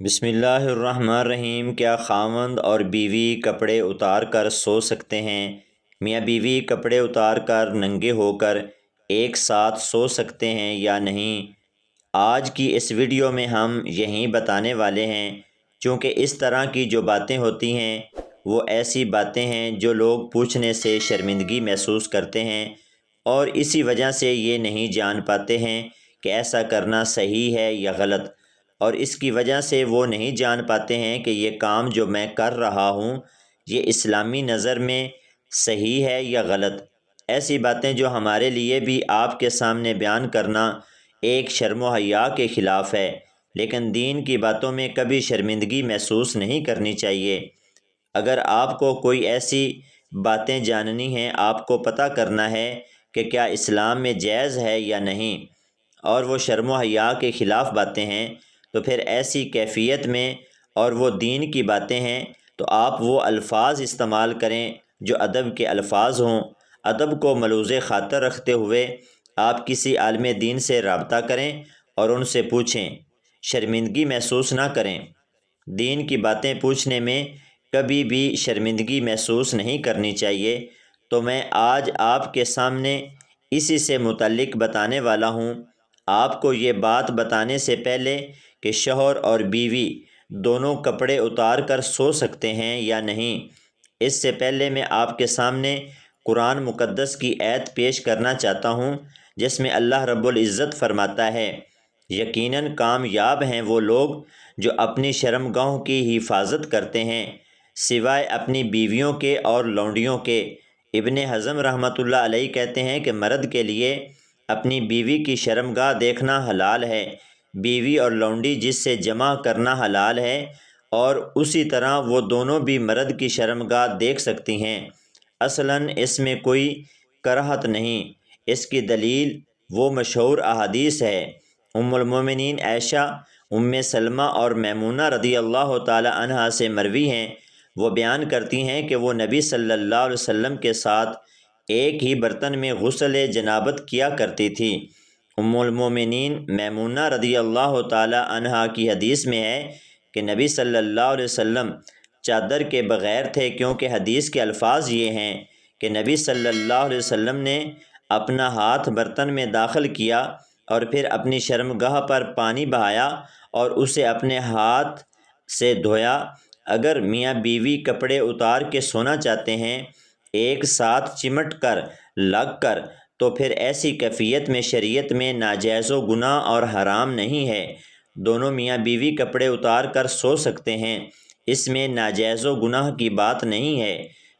بسم اللہ الرحمن الرحیم۔ کیا خاوند اور بیوی کپڑے اتار کر سو سکتے ہیں؟ میاں بیوی کپڑے اتار کر ننگے ہو کر ایک ساتھ سو سکتے ہیں یا نہیں؟ آج کی اس ویڈیو میں ہم یہی بتانے والے ہیں، چونکہ اس طرح کی جو باتیں ہوتی ہیں وہ ایسی باتیں ہیں جو لوگ پوچھنے سے شرمندگی محسوس کرتے ہیں اور اسی وجہ سے یہ نہیں جان پاتے ہیں کہ ایسا کرنا صحیح ہے یا غلط، اور اس کی وجہ سے وہ نہیں جان پاتے ہیں کہ یہ کام جو میں کر رہا ہوں یہ اسلامی نظر میں صحیح ہے یا غلط۔ ایسی باتیں جو ہمارے لیے بھی آپ کے سامنے بیان کرنا ایک شرم و حیا کے خلاف ہے، لیکن دین کی باتوں میں کبھی شرمندگی محسوس نہیں کرنی چاہیے۔ اگر آپ کو کوئی ایسی باتیں جاننی ہیں، آپ کو پتہ کرنا ہے کہ کیا اسلام میں جائز ہے یا نہیں، اور وہ شرم و حیا کے خلاف باتیں ہیں، تو پھر ایسی کیفیت میں اور وہ دین کی باتیں ہیں تو آپ وہ الفاظ استعمال کریں جو ادب کے الفاظ ہوں۔ ادب کو ملوز خاطر رکھتے ہوئے آپ کسی عالم دین سے رابطہ کریں اور ان سے پوچھیں، شرمندگی محسوس نہ کریں۔ دین کی باتیں پوچھنے میں کبھی بھی شرمندگی محسوس نہیں کرنی چاہیے۔ تو میں آج آپ کے سامنے اسی سے متعلق بتانے والا ہوں۔ آپ کو یہ بات بتانے سے پہلے کہ شوہر اور بیوی دونوں کپڑے اتار کر سو سکتے ہیں یا نہیں، اس سے پہلے میں آپ کے سامنے قرآن مقدس کی آیت پیش کرنا چاہتا ہوں، جس میں اللہ رب العزت فرماتا ہے، یقیناً کامیاب ہیں وہ لوگ جو اپنی شرمگاہوں کی حفاظت کرتے ہیں سوائے اپنی بیویوں کے اور لونڈیوں کے۔ ابن حزم رحمۃ اللہ علیہ کہتے ہیں کہ مرد کے لیے اپنی بیوی کی شرمگاہ دیکھنا حلال ہے، بیوی اور لونڈی جس سے جمع کرنا حلال ہے، اور اسی طرح وہ دونوں بھی مرد کی شرمگاہ دیکھ سکتی ہیں۔ اصلاً اس میں کوئی کراہت نہیں۔ اس کی دلیل وہ مشہور احادیث ہے۔ ام المومنین عائشہ، ام سلمہ اور میمونہ رضی اللہ تعالی عنہا سے مروی ہیں، وہ بیان کرتی ہیں کہ وہ نبی صلی اللہ علیہ وسلم کے ساتھ ایک ہی برتن میں غسل جنابت کیا کرتی تھی۔ ام المومنین میمونہ رضی اللہ تعالی عنہا کی حدیث میں ہے کہ نبی صلی اللہ علیہ وسلم چادر کے بغیر تھے، کیونکہ حدیث کے الفاظ یہ ہیں کہ نبی صلی اللہ علیہ وسلم نے اپنا ہاتھ برتن میں داخل کیا اور پھر اپنی شرمگاہ پر پانی بہایا اور اسے اپنے ہاتھ سے دھویا۔ اگر میاں بیوی کپڑے اتار کے سونا چاہتے ہیں ایک ساتھ چمٹ کر لگ کر، تو پھر ایسی کیفیت میں شریعت میں ناجائز و گناہ اور حرام نہیں ہے۔ دونوں میاں بیوی کپڑے اتار کر سو سکتے ہیں، اس میں ناجائز و گناہ کی بات نہیں ہے۔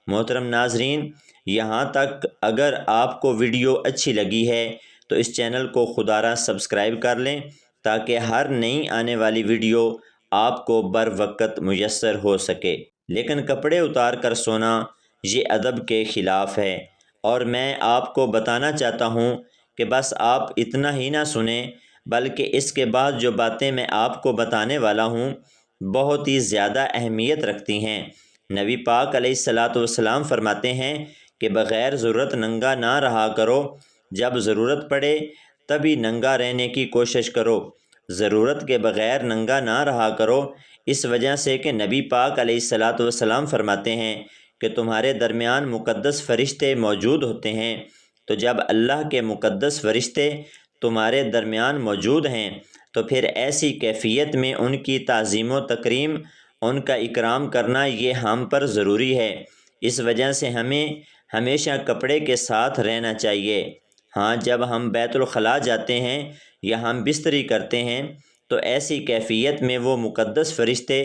محترم ناظرین، یہاں تک اگر آپ کو ویڈیو اچھی لگی ہے تو اس چینل کو خدا را سبسکرائب کر لیں تاکہ ہر نئی آنے والی ویڈیو آپ کو بر وقت میسر ہو سکے۔ لیکن کپڑے اتار کر سونا یہ ادب کے خلاف ہے، اور میں آپ کو بتانا چاہتا ہوں کہ بس آپ اتنا ہی نہ سنیں، بلکہ اس کے بعد جو باتیں میں آپ کو بتانے والا ہوں بہت ہی زیادہ اہمیت رکھتی ہیں۔ نبی پاک علیہ الصلاۃ والسلام فرماتے ہیں کہ بغیر ضرورت ننگا نہ رہا کرو، جب ضرورت پڑے تبھی ننگا رہنے کی کوشش کرو، ضرورت کے بغیر ننگا نہ رہا کرو، اس وجہ سے کہ نبی پاک علیہ الصلاۃ والسلام فرماتے ہیں کہ تمہارے درمیان مقدس فرشتے موجود ہوتے ہیں، تو جب اللہ کے مقدس فرشتے تمہارے درمیان موجود ہیں تو پھر ایسی کیفیت میں ان کی تعظیم و تکریم، ان کا اکرام کرنا یہ ہم پر ضروری ہے۔ اس وجہ سے ہمیں ہمیشہ کپڑے کے ساتھ رہنا چاہیے۔ ہاں، جب ہم بیت الخلاء جاتے ہیں یا ہم بستری کرتے ہیں تو ایسی کیفیت میں وہ مقدس فرشتے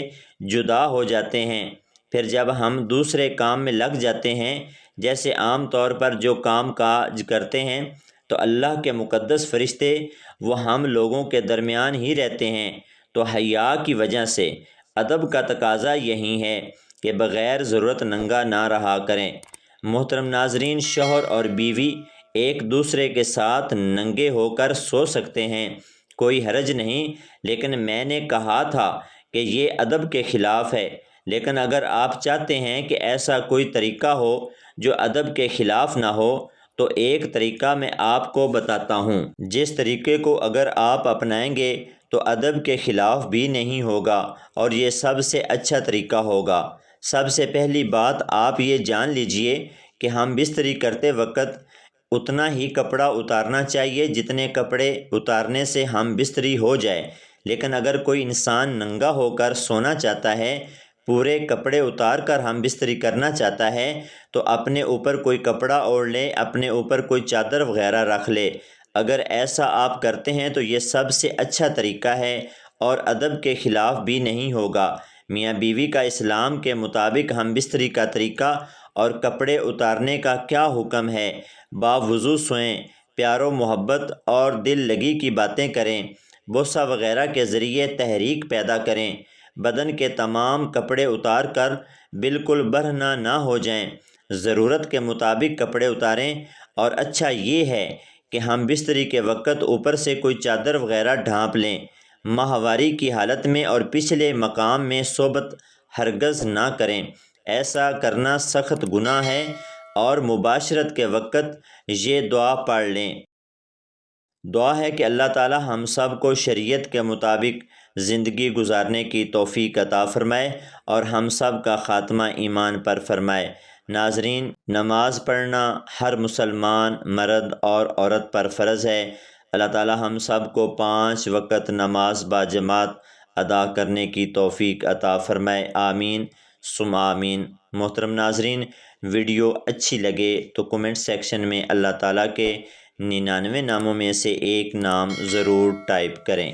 جدا ہو جاتے ہیں۔ پھر جب ہم دوسرے کام میں لگ جاتے ہیں، جیسے عام طور پر جو کام کاج کرتے ہیں، تو اللہ کے مقدس فرشتے وہ ہم لوگوں کے درمیان ہی رہتے ہیں۔ تو حیا کی وجہ سے ادب کا تقاضا یہی ہے کہ بغیر ضرورت ننگا نہ رہا کریں۔ محترم ناظرین، شوہر اور بیوی ایک دوسرے کے ساتھ ننگے ہو کر سو سکتے ہیں، کوئی حرج نہیں، لیکن میں نے کہا تھا کہ یہ ادب کے خلاف ہے۔ لیکن اگر آپ چاہتے ہیں کہ ایسا کوئی طریقہ ہو جو ادب کے خلاف نہ ہو تو ایک طریقہ میں آپ کو بتاتا ہوں، جس طریقے کو اگر آپ اپنائیں گے تو ادب کے خلاف بھی نہیں ہوگا اور یہ سب سے اچھا طریقہ ہوگا۔ سب سے پہلی بات آپ یہ جان لیجئے کہ ہم بستری کرتے وقت اتنا ہی کپڑا اتارنا چاہیے جتنے کپڑے اتارنے سے ہم بستری ہو جائے۔ لیکن اگر کوئی انسان ننگا ہو کر سونا چاہتا ہے، پورے کپڑے اتار کر ہم بستری کرنا چاہتا ہے، تو اپنے اوپر کوئی کپڑا اوڑھ لے، اپنے اوپر کوئی چادر وغیرہ رکھ لے۔ اگر ایسا آپ کرتے ہیں تو یہ سب سے اچھا طریقہ ہے اور ادب کے خلاف بھی نہیں ہوگا۔ میاں بیوی کا اسلام کے مطابق ہم بستری کا طریقہ اور کپڑے اتارنے کا کیا حکم ہے۔ باوضو سوئیں، پیار و محبت اور دل لگی کی باتیں کریں، بوسہ وغیرہ کے ذریعے تحریک پیدا کریں، بدن کے تمام کپڑے اتار کر بالکل برہنہ نہ ہو جائیں، ضرورت کے مطابق کپڑے اتاریں۔ اور اچھا یہ ہے کہ ہم بستری کے وقت اوپر سے کوئی چادر وغیرہ ڈھانپ لیں۔ ماہواری کی حالت میں اور پچھلے مقام میں صحبت ہرگز نہ کریں، ایسا کرنا سخت گناہ ہے۔ اور مباشرت کے وقت یہ دعا پڑھ لیں۔ دعا ہے کہ اللہ تعالی ہم سب کو شریعت کے مطابق زندگی گزارنے کی توفیق عطا فرمائے اور ہم سب کا خاتمہ ایمان پر فرمائے۔ ناظرین، نماز پڑھنا ہر مسلمان مرد اور عورت پر فرض ہے۔ اللہ تعالی ہم سب کو 5 وقت نماز باجماعت ادا کرنے کی توفیق عطا فرمائے، آمین ثم آمین۔ محترم ناظرین، ویڈیو اچھی لگے تو کمنٹ سیکشن میں اللہ تعالیٰ کے 99 ناموں میں سے ایک نام ضرور ٹائپ کریں۔